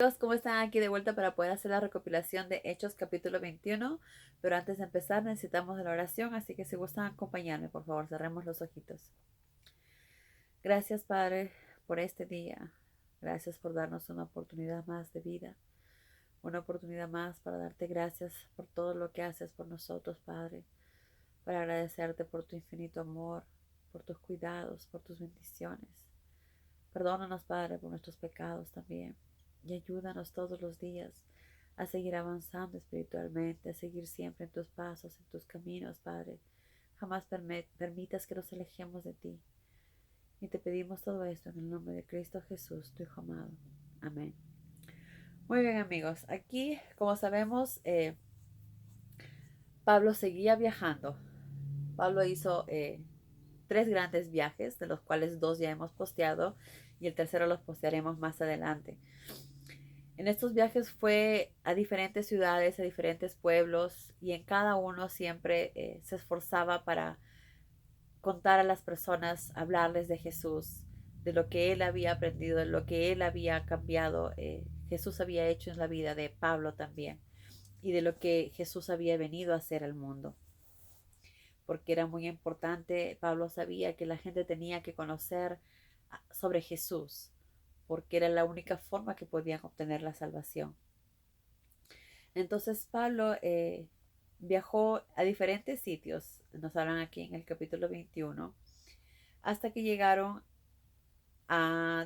Amigos, ¿cómo están? Aquí de vuelta para poder hacer la recopilación de Hechos capítulo 21. Pero antes de empezar necesitamos de la oración, así que si gustan acompañarme, por favor, cerremos los ojitos. Gracias, Padre, por este día. Gracias por darnos una oportunidad más de vida, una oportunidad más para darte gracias por todo lo que haces por nosotros, Padre, para agradecerte por tu infinito amor, por tus cuidados, por tus bendiciones. Perdónanos, Padre, por nuestros pecados también. Y ayúdanos todos los días a seguir avanzando espiritualmente, a seguir siempre en tus pasos, en tus caminos, Padre. Jamás permitas que nos alejemos de ti. Y te pedimos todo esto en el nombre de Cristo Jesús, tu Hijo amado. Amén. Muy bien, amigos. Aquí, como sabemos, Pablo seguía viajando. Pablo hizo 3 grandes viajes, de los cuales 2 ya hemos posteado y el tercero los postearemos más adelante. En estos viajes fue a diferentes ciudades, a diferentes pueblos, y en cada uno siempre se esforzaba para contar a las personas, hablarles de Jesús, de lo que él había aprendido, de lo que él había cambiado, Jesús había hecho en la vida de Pablo también, y de lo que Jesús había venido a hacer al mundo. Porque era muy importante, Pablo sabía que la gente tenía que conocer sobre Jesús, porque era la única forma que podían obtener la salvación. Entonces Pablo viajó a diferentes sitios, nos hablan aquí en el capítulo 21, hasta que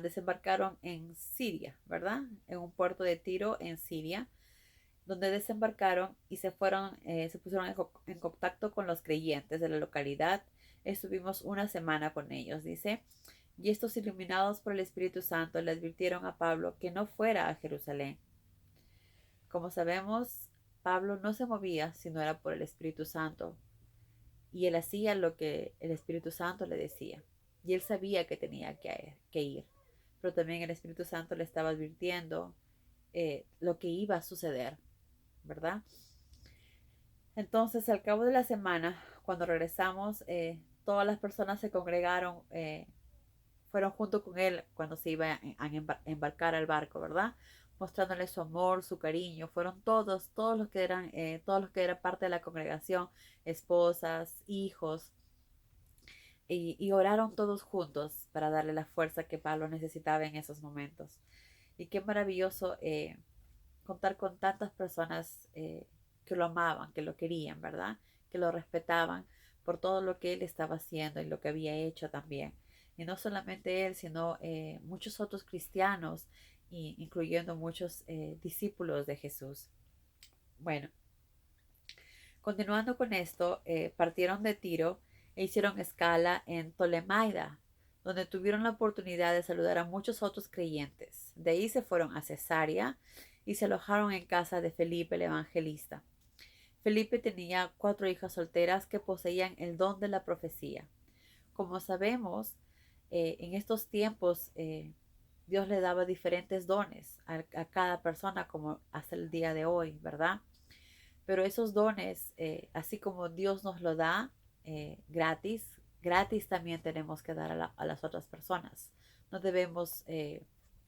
desembarcaron en Siria, ¿verdad? En un puerto de Tiro en Siria, donde desembarcaron y se pusieron en contacto con los creyentes de la localidad. Estuvimos una semana con ellos, dice. Y estos, iluminados por el Espíritu Santo, le advirtieron a Pablo que no fuera a Jerusalén. Como sabemos, Pablo no se movía si no era por el Espíritu Santo, y él hacía lo que el Espíritu Santo le decía. Y él sabía que tenía que ir, pero también el Espíritu Santo le estaba advirtiendo lo que iba a suceder, ¿verdad? Entonces, al cabo de la semana, cuando regresamos, todas las personas se congregaron, fueron junto con él cuando se iba a embarcar al barco, ¿verdad? Mostrándole su amor, su cariño. Fueron todos los que eran parte de la congregación, esposas, hijos, y oraron todos juntos para darle la fuerza que Pablo necesitaba en esos momentos. Y qué maravilloso contar con tantas personas que lo amaban, que lo querían, ¿verdad? Que lo respetaban por todo lo que él estaba haciendo y lo que había hecho también. Y no solamente él, sino muchos otros cristianos, incluyendo muchos discípulos de Jesús. Bueno, continuando con esto, partieron de Tiro e hicieron escala en Tolemaida, donde tuvieron la oportunidad de saludar a muchos otros creyentes. De ahí se fueron a Cesarea y se alojaron en casa de Felipe el evangelista. Felipe tenía 4 hijas solteras que poseían el don de la profecía. Como sabemos, en estos tiempos Dios le daba diferentes dones a cada persona, como hasta el día de hoy, ¿verdad? Pero esos dones, así como Dios nos lo da gratis, gratis también tenemos que dar a las otras personas. No debemos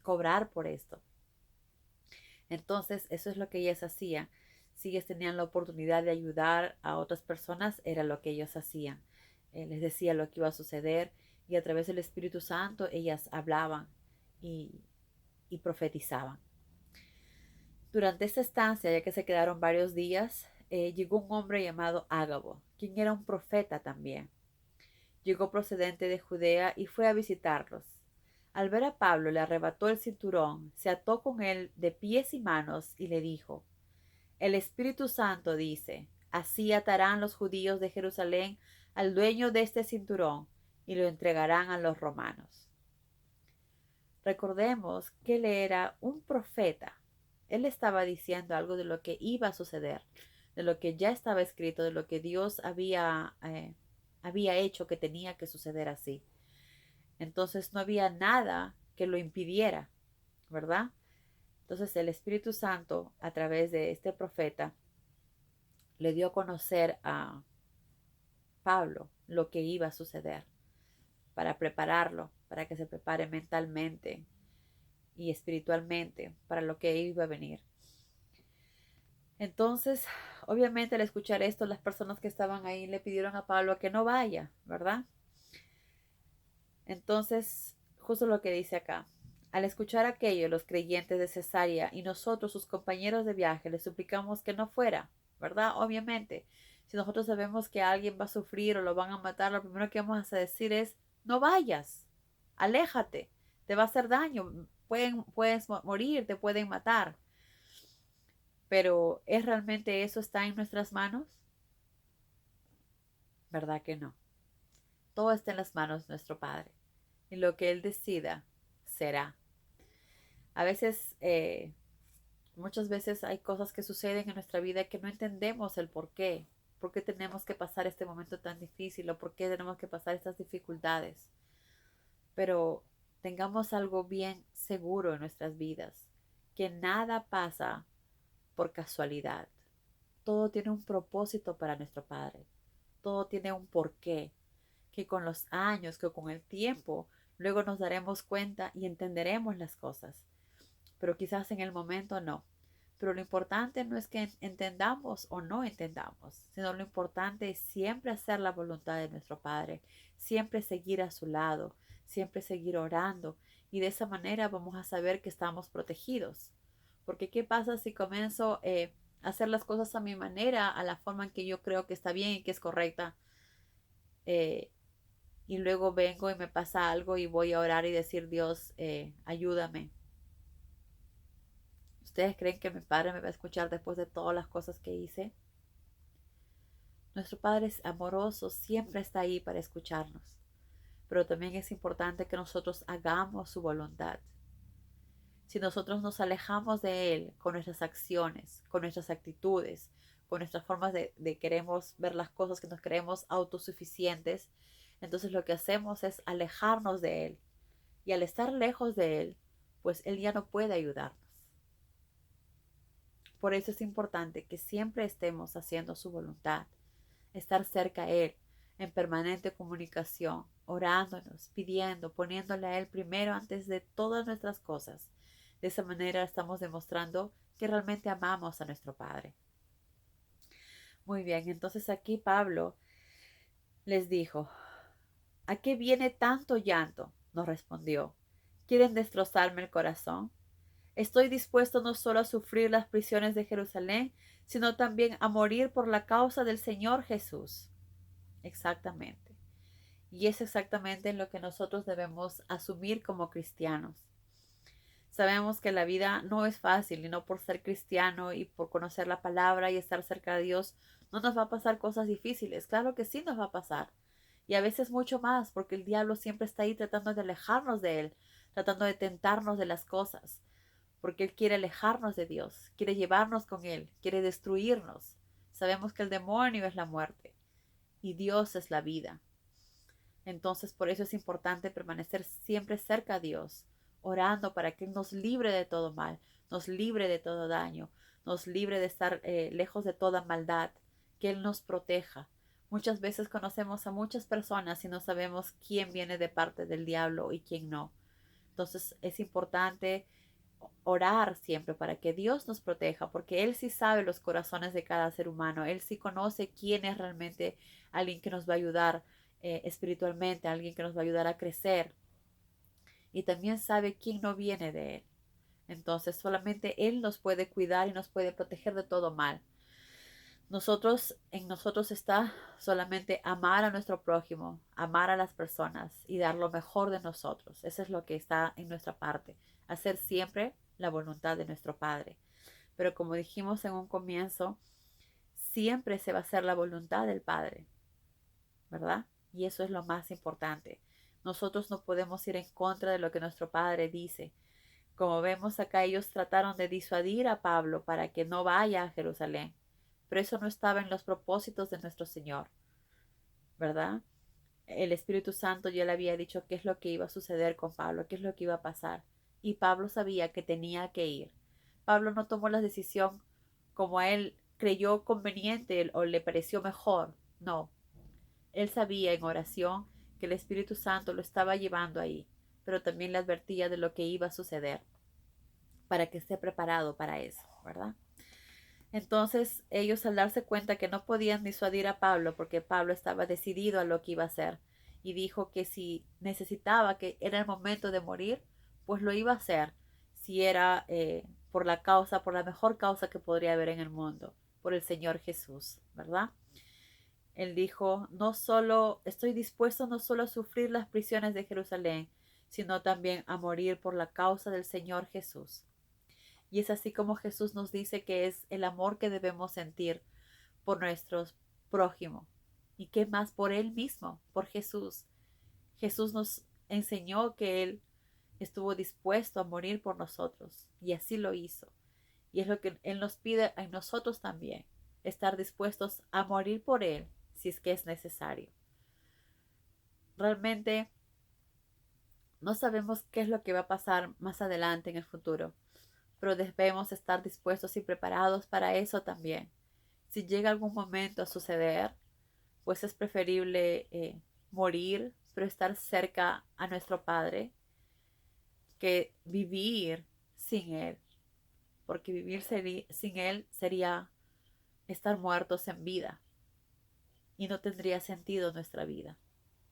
cobrar por esto. Entonces, eso es lo que ellas hacían. Si ellas tenían la oportunidad de ayudar a otras personas, era lo que ellos hacían. Les decía lo que iba a suceder, y a través del Espíritu Santo ellas hablaban y, y profetizaban. Durante esta estancia, ya que se quedaron varios días, llegó un hombre llamado Ágabo, quien era un profeta también. Llegó procedente de Judea y fue a visitarlos. Al ver a Pablo, le arrebató el cinturón, se ató con él de pies y manos y le dijo: El Espíritu Santo dice: así atarán los judíos de Jerusalén al dueño de este cinturón y lo entregarán a los romanos. Recordemos que él era un profeta. Él estaba diciendo algo de lo que iba a suceder, de lo que ya estaba escrito, de lo que Dios había hecho que tenía que suceder así. Entonces no había nada que lo impidiera, ¿verdad? Entonces el Espíritu Santo, a través de este profeta, le dio a conocer a Pablo lo que iba a suceder, para prepararlo, para que se prepare mentalmente, y espiritualmente para lo que iba a venir. Entonces, obviamente al escuchar esto, las personas que estaban ahí le pidieron a Pablo que no vaya, ¿verdad? Entonces, justo lo que dice acá. Al escuchar aquello, los creyentes de Cesarea y nosotros, sus compañeros de viaje, le suplicamos que no fuera, ¿verdad? Obviamente, si nosotros sabemos que alguien va a sufrir o lo van a matar, lo primero que vamos a decir es, no vayas, aléjate, te va a hacer daño, puedes morir, te pueden matar. Pero ¿es realmente eso está en nuestras manos? ¿Verdad que no? Todo está en las manos de nuestro Padre. Y lo que Él decida será. A veces, muchas veces hay cosas que suceden en nuestra vida que no entendemos el por qué. ¿Por qué tenemos que pasar este momento tan difícil? ¿O por qué tenemos que pasar estas dificultades? Pero tengamos algo bien seguro en nuestras vidas. Que nada pasa por casualidad. Todo tiene un propósito para nuestro Padre. Todo tiene un porqué, que con los años, que con el tiempo, luego nos daremos cuenta y entenderemos las cosas. Pero quizás en el momento no. Pero lo importante no es que entendamos o no entendamos, sino lo importante es siempre hacer la voluntad de nuestro Padre, siempre seguir a su lado, siempre seguir orando y de esa manera vamos a saber que estamos protegidos. Porque ¿qué pasa si comienzo a hacer las cosas a mi manera, a la forma en que yo creo que está bien y que es correcta? eh, y luego vengo y me pasa algo y voy a orar y decir, Dios, ayúdame. ¿Ustedes creen que mi Padre me va a escuchar después de todas las cosas que hice? Nuestro Padre es amoroso, siempre está ahí para escucharnos, pero también es importante que nosotros hagamos su voluntad. Si nosotros nos alejamos de Él con nuestras acciones, con nuestras actitudes, con nuestras formas de queremos ver las cosas, que nos creemos autosuficientes, entonces lo que hacemos es alejarnos de Él. Y al estar lejos de Él, pues Él ya no puede ayudarnos. Por eso es importante que siempre estemos haciendo su voluntad, estar cerca a Él, en permanente comunicación, orándonos, pidiendo, poniéndole a Él primero antes de todas nuestras cosas. De esa manera estamos demostrando que realmente amamos a nuestro Padre. Muy bien, entonces aquí Pablo les dijo, ¿a qué viene tanto llanto? Nos respondió, ¿quieren destrozarme el corazón? Estoy dispuesto no solo a sufrir las prisiones de Jerusalén, sino también a morir por la causa del Señor Jesús. Exactamente. Y es exactamente lo que nosotros debemos asumir como cristianos. Sabemos que la vida no es fácil y no por ser cristiano y por conocer la palabra y estar cerca de Dios, no nos va a pasar cosas difíciles. Claro que sí nos va a pasar. Y a veces mucho más, porque el diablo siempre está ahí tratando de alejarnos de él, tratando de tentarnos de las cosas, porque él quiere alejarnos de Dios, quiere llevarnos con él, quiere destruirnos. Sabemos que el demonio es la muerte y Dios es la vida. Entonces, por eso es importante permanecer siempre cerca a Dios, orando para que Él nos libre de todo mal, nos libre de todo daño, nos libre de estar lejos de toda maldad, que Él nos proteja. Muchas veces conocemos a muchas personas y no sabemos quién viene de parte del diablo y quién no. Entonces, es importante orar siempre para que Dios nos proteja, porque Él sí sabe los corazones de cada ser humano, Él sí conoce quién es realmente alguien que nos va a ayudar espiritualmente, alguien que nos va a ayudar a crecer, y también sabe quién no viene de Él. Entonces solamente Él nos puede cuidar y nos puede proteger de todo mal. En nosotros está solamente amar a nuestro prójimo, amar a las personas y dar lo mejor de nosotros. Eso es lo que está en nuestra parte, hacer siempre la voluntad de nuestro Padre. Pero como dijimos en un comienzo, siempre se va a hacer la voluntad del Padre, ¿verdad? Y eso es lo más importante. Nosotros no podemos ir en contra de lo que nuestro Padre dice. Como vemos acá, ellos trataron de disuadir a Pablo para que no vaya a Jerusalén, pero eso no estaba en los propósitos de nuestro Señor, ¿verdad? El Espíritu Santo ya le había dicho qué es lo que iba a suceder con Pablo, qué es lo que iba a pasar, y Pablo sabía que tenía que ir. Pablo no tomó la decisión como a él creyó conveniente o le pareció mejor, no. Él sabía en oración que el Espíritu Santo lo estaba llevando ahí, pero también le advertía de lo que iba a suceder. para que esté preparado para eso, ¿verdad? Entonces ellos al darse cuenta que no podían disuadir a Pablo porque Pablo estaba decidido a lo que iba a hacer y dijo que si necesitaba, que era el momento de morir, pues lo iba a hacer, si era por la causa, por la mejor causa que podría haber en el mundo, por el Señor Jesús, ¿verdad? Él dijo, no solo estoy dispuesto no solo a sufrir las prisiones de Jerusalén, sino también a morir por la causa del Señor Jesús. Y es así como Jesús nos dice que es el amor que debemos sentir por nuestros prójimos. ¿Y qué más por Él mismo, por Jesús? Jesús nos enseñó que Él estuvo dispuesto a morir por nosotros y así lo hizo. Y es lo que Él nos pide a nosotros también, estar dispuestos a morir por Él si es que es necesario. Realmente no sabemos qué es lo que va a pasar más adelante en el futuro, pero debemos estar dispuestos y preparados para eso también. Si llega algún momento a suceder, pues es preferible morir, pero estar cerca a nuestro Padre, que vivir sin Él, porque vivir sin Él sería estar muertos en vida y no tendría sentido nuestra vida.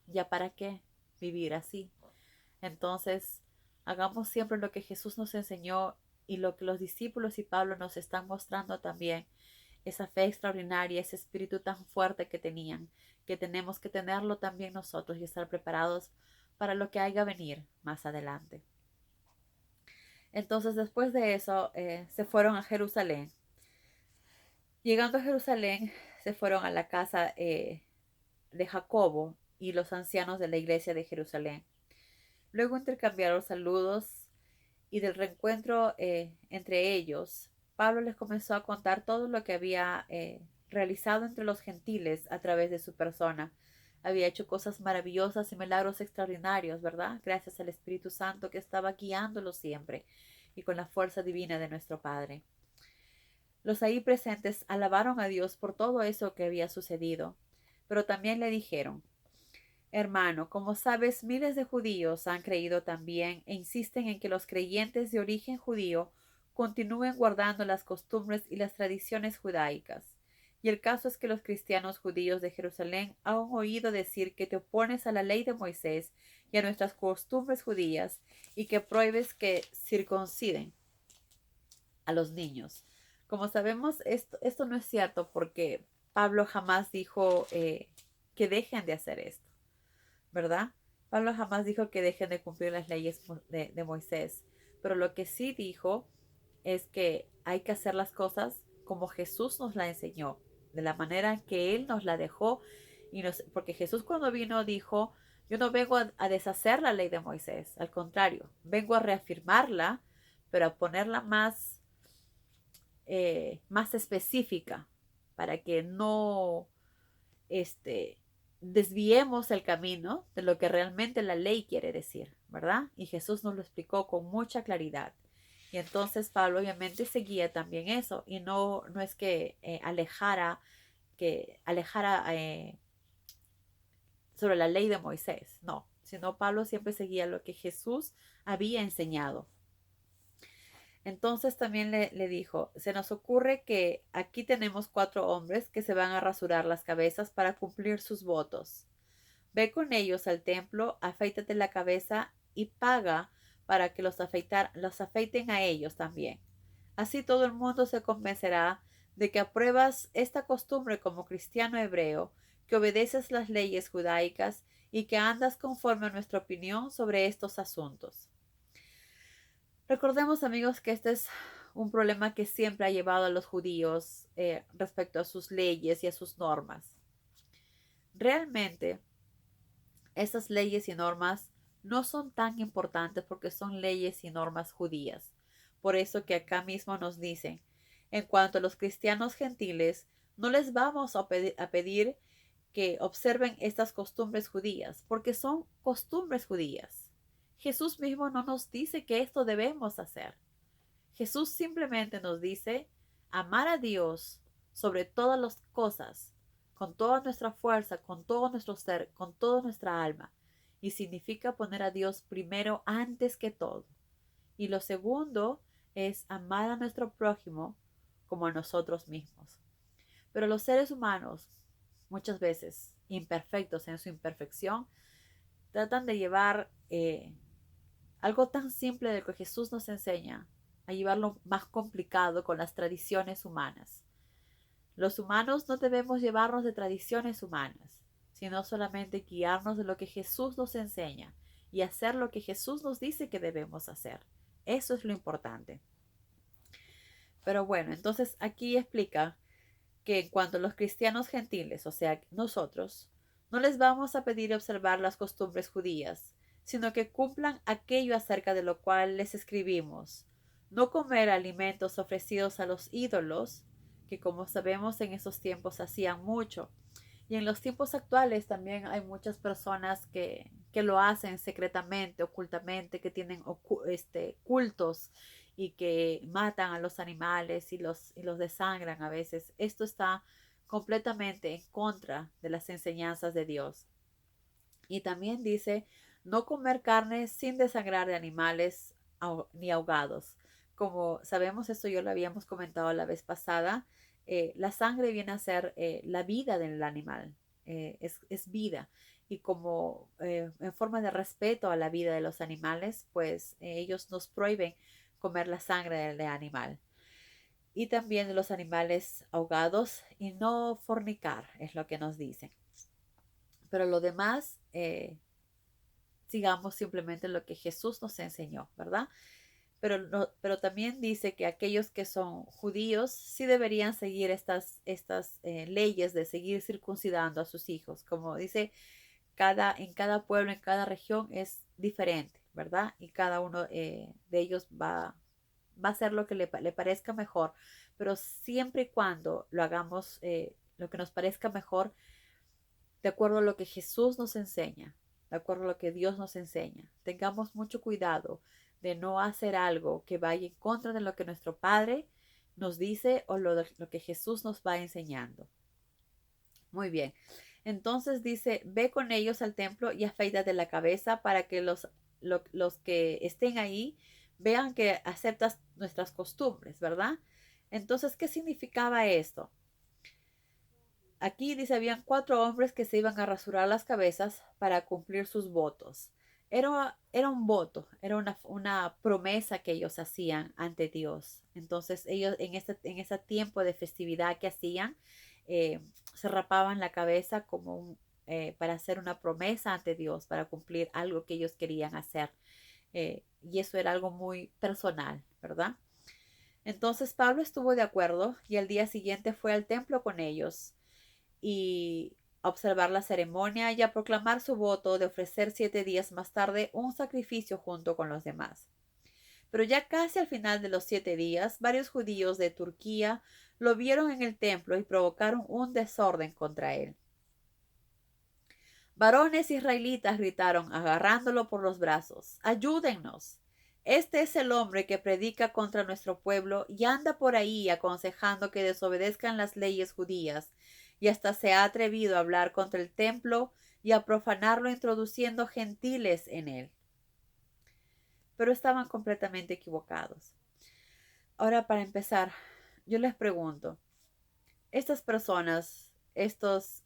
¿Ya para qué vivir así? Entonces, hagamos siempre lo que Jesús nos enseñó y lo que los discípulos y Pablo nos están mostrando también, esa fe extraordinaria, ese espíritu tan fuerte que tenían, que tenemos que tenerlo también nosotros y estar preparados para lo que haya a venir más adelante. Entonces, después de eso, se fueron a Jerusalén. Llegando a Jerusalén, se fueron a la casa de Jacobo y los ancianos de la iglesia de Jerusalén. Luego intercambiaron saludos y del reencuentro entre ellos, Pablo les comenzó a contar todo lo que había realizado entre los gentiles a través de su persona. Había hecho cosas maravillosas y milagros extraordinarios, ¿verdad? Gracias al Espíritu Santo que estaba guiándolo siempre y con la fuerza divina de nuestro Padre. Los ahí presentes alabaron a Dios por todo eso que había sucedido, pero también le dijeron: Hermano, como sabes, miles de judíos han creído también e insisten en que los creyentes de origen judío continúen guardando las costumbres y las tradiciones judaicas. Y el caso es que los cristianos judíos de Jerusalén han oído decir que te opones a la ley de Moisés y a nuestras costumbres judías y que prohíbes que circunciden a los niños. Como sabemos, esto no es cierto porque Pablo jamás dijo que dejen de hacer esto, ¿verdad? Pablo jamás dijo que dejen de cumplir las leyes de Moisés, pero lo que sí dijo es que hay que hacer las cosas como Jesús nos la enseñó, de la manera que Él nos la dejó, porque Jesús cuando vino dijo: yo no vengo a deshacer la ley de Moisés, al contrario, vengo a reafirmarla, pero a ponerla más específica, para que no desviemos el camino de lo que realmente la ley quiere decir, ¿verdad? Y Jesús nos lo explicó con mucha claridad. Y entonces Pablo obviamente seguía también eso y no es que alejara sobre la ley de Moisés, no, sino Pablo siempre seguía lo que Jesús había enseñado. Entonces también le dijo: se nos ocurre que aquí tenemos 4 hombres que se van a rasurar las cabezas para cumplir sus votos. Ve con ellos al templo, afeítate la cabeza y paga para que los afeiten a ellos también. Así todo el mundo se convencerá de que apruebas esta costumbre como cristiano hebreo, que obedeces las leyes judaicas y que andas conforme a nuestra opinión sobre estos asuntos. Recordemos, amigos, que este es un problema que siempre ha llevado a los judíos respecto a sus leyes y a sus normas. Realmente, esas leyes y normas no son tan importantes porque son leyes y normas judías. Por eso que acá mismo nos dicen: en cuanto a los cristianos gentiles, no les vamos a pedir que observen estas costumbres judías, porque son costumbres judías. Jesús mismo no nos dice que esto debemos hacer. Jesús simplemente nos dice amar a Dios sobre todas las cosas, con toda nuestra fuerza, con todo nuestro ser, con toda nuestra alma. Y significa poner a Dios primero antes que todo. Y lo segundo es amar a nuestro prójimo como a nosotros mismos. Pero los seres humanos, muchas veces imperfectos en su imperfección, tratan de llevar algo tan simple de lo que Jesús nos enseña a llevarlo más complicado con las tradiciones humanas. Los humanos no debemos llevarnos de tradiciones humanas, sino solamente guiarnos de lo que Jesús nos enseña y hacer lo que Jesús nos dice que debemos hacer. Eso es lo importante. Pero bueno, entonces aquí explica que en cuanto a los cristianos gentiles, o sea, nosotros, no les vamos a pedir observar las costumbres judías, sino que cumplan aquello acerca de lo cual les escribimos, no comer alimentos ofrecidos a los ídolos, que como sabemos en esos tiempos hacían mucho. Y en los tiempos actuales también hay muchas personas que lo hacen secretamente, ocultamente, que tienen cultos y que matan a los animales y los desangran a veces. Esto está completamente en contra de las enseñanzas de Dios. Y también dice no comer carne sin desangrar de animales ni ahogados. Como sabemos, esto yo lo habíamos comentado la vez pasada, la sangre viene a ser la vida del animal, es vida. Y como en forma de respeto a la vida de los animales, pues ellos nos prohíben comer la sangre del animal. Y también de los animales ahogados y no fornicar, es lo que nos dicen. Pero lo demás, sigamos simplemente lo que Jesús nos enseñó, ¿verdad? Pero también dice que aquellos que son judíos sí deberían seguir estas leyes de seguir circuncidando a sus hijos. Como dice, en cada pueblo, en cada región es diferente, ¿verdad? Y cada uno de ellos va a hacer lo que le parezca mejor, pero siempre y cuando lo hagamos lo que nos parezca mejor, de acuerdo a lo que Jesús nos enseña, de acuerdo a lo que Dios nos enseña. Tengamos mucho cuidado de no hacer algo que vaya en contra de lo que nuestro Padre nos dice o lo que Jesús nos va enseñando. Muy bien. Entonces dice, ve con ellos al templo y afeítate la cabeza para que los que estén ahí vean que aceptas nuestras costumbres, ¿verdad? Entonces, ¿qué significaba esto? Aquí dice, habían 4 hombres que se iban a rasurar las cabezas para cumplir sus votos. Era un voto, era una promesa que ellos hacían ante Dios. Entonces ellos en ese tiempo de festividad que hacían, se rapaban la cabeza para hacer una promesa ante Dios, para cumplir algo que ellos querían hacer. Y eso era algo muy personal, ¿verdad? Entonces Pablo estuvo de acuerdo y al día siguiente fue al templo con ellos y a observar la ceremonia y a proclamar su voto de ofrecer 7 días más tarde un sacrificio junto con los demás. Pero ya casi al final de los 7 días, varios judíos de Turquía lo vieron en el templo y provocaron un desorden contra él. Varones israelitas gritaron, agarrándolo por los brazos, ayúdennos. Este es el hombre que predica contra nuestro pueblo y anda por ahí aconsejando que desobedezcan las leyes judías, y hasta se ha atrevido a hablar contra el templo y a profanarlo introduciendo gentiles en él. Pero estaban completamente equivocados. Ahora, para empezar, yo les pregunto, estas personas, estos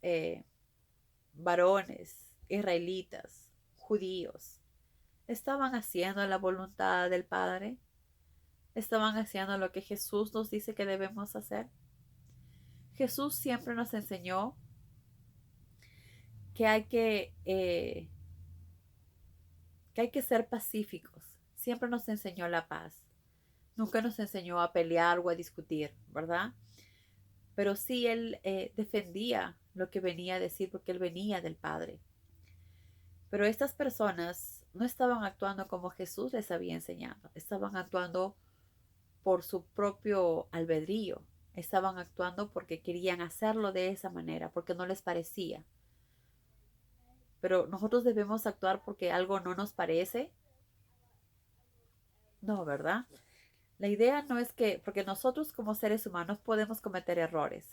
varones israelitas, judíos, ¿estaban haciendo la voluntad del Padre? ¿Estaban haciendo lo que Jesús nos dice que debemos hacer? Jesús siempre nos enseñó que hay que ser pacíficos. Siempre nos enseñó la paz. Nunca nos enseñó a pelear o a discutir, ¿verdad? Pero sí él defendía lo que venía a decir porque él venía del Padre. Pero estas personas no estaban actuando como Jesús les había enseñado. Estaban actuando por su propio albedrío. Estaban actuando porque querían hacerlo de esa manera, porque no les parecía. Pero nosotros debemos actuar porque algo no nos parece. No, ¿verdad? La idea no es porque nosotros como seres humanos podemos cometer errores.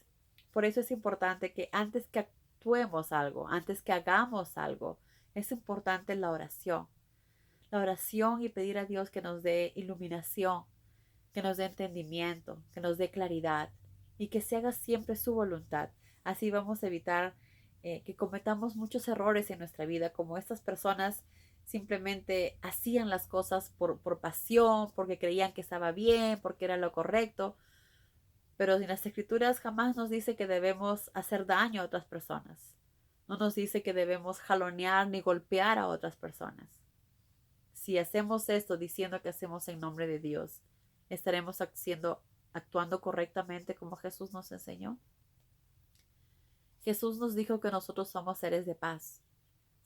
Por eso es importante que antes que actuemos algo, antes que hagamos algo, es importante la oración. La oración y pedir a Dios que nos dé iluminación que nos dé entendimiento, que nos dé claridad y que se haga siempre su voluntad. Así vamos a evitar que cometamos muchos errores en nuestra vida, como estas personas simplemente hacían las cosas por pasión, porque creían que estaba bien, porque era lo correcto, pero en las escrituras jamás nos dice que debemos hacer daño a otras personas. No nos dice que debemos jalonear ni golpear a otras personas. Si hacemos esto diciendo que hacemos en nombre de Dios, ¿estaremos actuando correctamente como Jesús nos enseñó? Jesús nos dijo que nosotros somos seres de paz,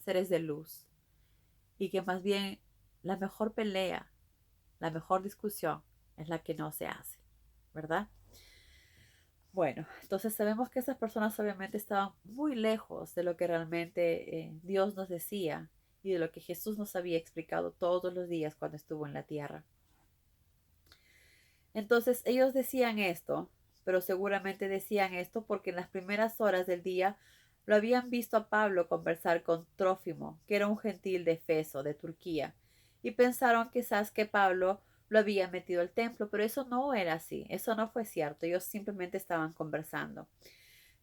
seres de luz, y que más bien la mejor pelea, la mejor discusión es la que no se hace, ¿verdad? Bueno, entonces sabemos que esas personas obviamente estaban muy lejos de lo que realmente Dios nos decía y de lo que Jesús nos había explicado todos los días cuando estuvo en la tierra. Entonces ellos decían esto, pero seguramente decían esto porque en las primeras horas del día lo habían visto a Pablo conversar con Trófimo, que era un gentil de Efeso, de Turquía, y pensaron quizás que Pablo lo había metido al templo, pero eso no era así, eso no fue cierto, ellos simplemente estaban conversando.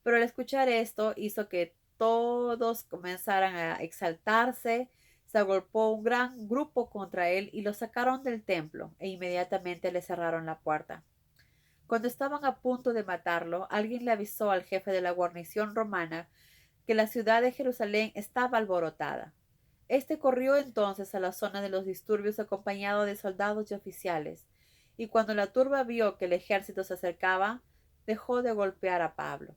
Pero al escuchar esto hizo que todos comenzaran a exaltarse, se agolpó un gran grupo contra él y lo sacaron del templo e inmediatamente le cerraron la puerta. Cuando estaban a punto de matarlo, alguien le avisó al jefe de la guarnición romana que la ciudad de Jerusalén estaba alborotada. Este corrió entonces a la zona de los disturbios acompañado de soldados y oficiales, y cuando la turba vio que el ejército se acercaba, dejó de golpear a Pablo.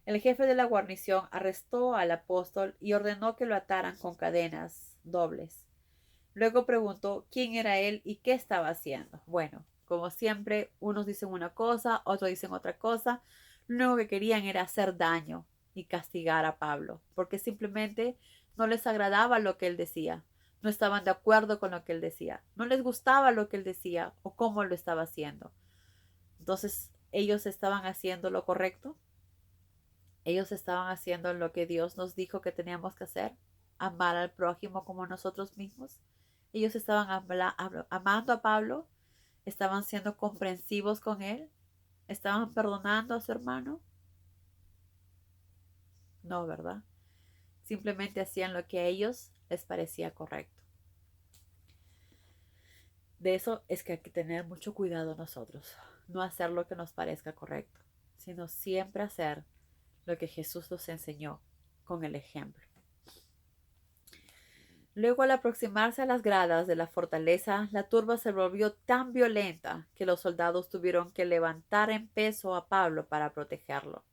El jefe de la guarnición arrestó al apóstol y ordenó que lo ataran con cadenas dobles. Luego preguntó quién era él y qué estaba haciendo. Bueno, como siempre, unos dicen una cosa, otros dicen otra cosa. Lo único que querían era hacer daño y castigar a Pablo, porque simplemente no les agradaba lo que él decía. No estaban de acuerdo con lo que él decía. No les gustaba lo que él decía o cómo lo estaba haciendo. Entonces, ellos estaban haciendo lo correcto. Ellos estaban haciendo lo que Dios nos dijo que teníamos que hacer, amar al prójimo como nosotros mismos. Ellos estaban amando a Pablo, estaban siendo comprensivos con él, estaban perdonando a su hermano. No, ¿verdad? Simplemente hacían lo que a ellos les parecía correcto. De eso es que hay que tener mucho cuidado nosotros, no hacer lo que nos parezca correcto, sino siempre hacer lo que Jesús nos enseñó con el ejemplo. Luego, al aproximarse a las gradas de la fortaleza, la turba se volvió tan violenta que los soldados tuvieron que levantar en peso a Pablo para protegerlo.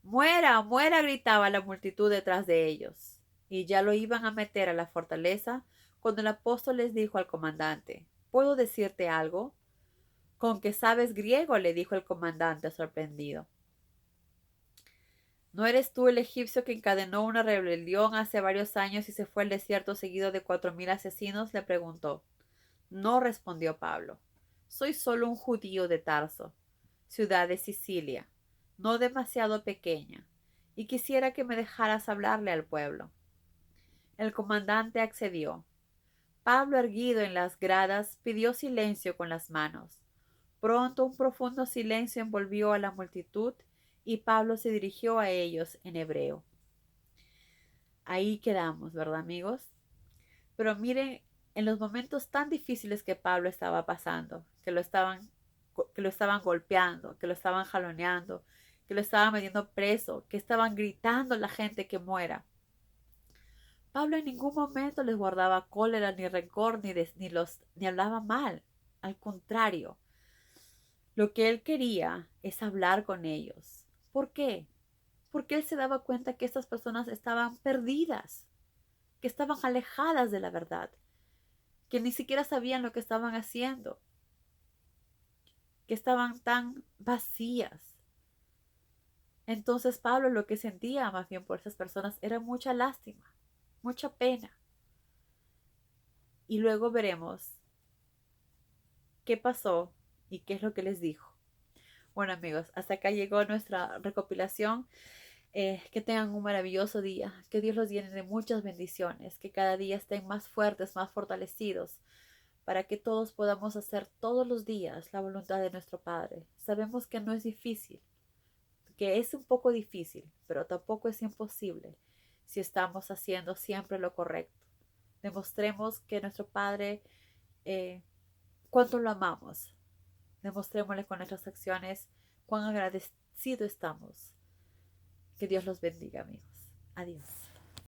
¡Muera, muera! Gritaba la multitud detrás de ellos. Y ya lo iban a meter a la fortaleza cuando el apóstol les dijo al comandante: ¿Puedo decirte algo? Con que sabes griego, le dijo el comandante sorprendido. ¿No eres tú el egipcio que encadenó una rebelión hace varios años y se fue al desierto seguido de 4000 asesinos? Le preguntó. No, respondió Pablo. Soy solo un judío de Tarso, ciudad de Sicilia, no demasiado pequeña, y quisiera que me dejaras hablarle al pueblo. El comandante accedió. Pablo, erguido en las gradas, pidió silencio con las manos. Pronto un profundo silencio envolvió a la multitud y Pablo se dirigió a ellos en hebreo. Ahí quedamos, ¿verdad, amigos? Pero miren, en los momentos tan difíciles que Pablo estaba pasando, que lo estaban golpeando, que lo estaban jaloneando, que lo estaban metiendo preso, que estaban gritando a la gente que muera. Pablo en ningún momento les guardaba cólera ni rencor ni hablaba mal. Al contrario, lo que él quería es hablar con ellos. ¿Por qué? Porque él se daba cuenta que estas personas estaban perdidas, que estaban alejadas de la verdad, que ni siquiera sabían lo que estaban haciendo, que estaban tan vacías. Entonces Pablo lo que sentía más bien por esas personas era mucha lástima, mucha pena. Y luego veremos qué pasó y qué es lo que les dijo. Bueno, amigos, hasta acá llegó nuestra recopilación. Que tengan un maravilloso día, que Dios los llene de muchas bendiciones, que cada día estén más fuertes, más fortalecidos, para que todos podamos hacer todos los días la voluntad de nuestro Padre. Sabemos que no es difícil, que es un poco difícil, pero tampoco es imposible si estamos haciendo siempre lo correcto. Demostremos que nuestro Padre, cuánto lo amamos. Demostrémosle con nuestras acciones cuán agradecidos estamos. Que Dios los bendiga, amigos. Adiós.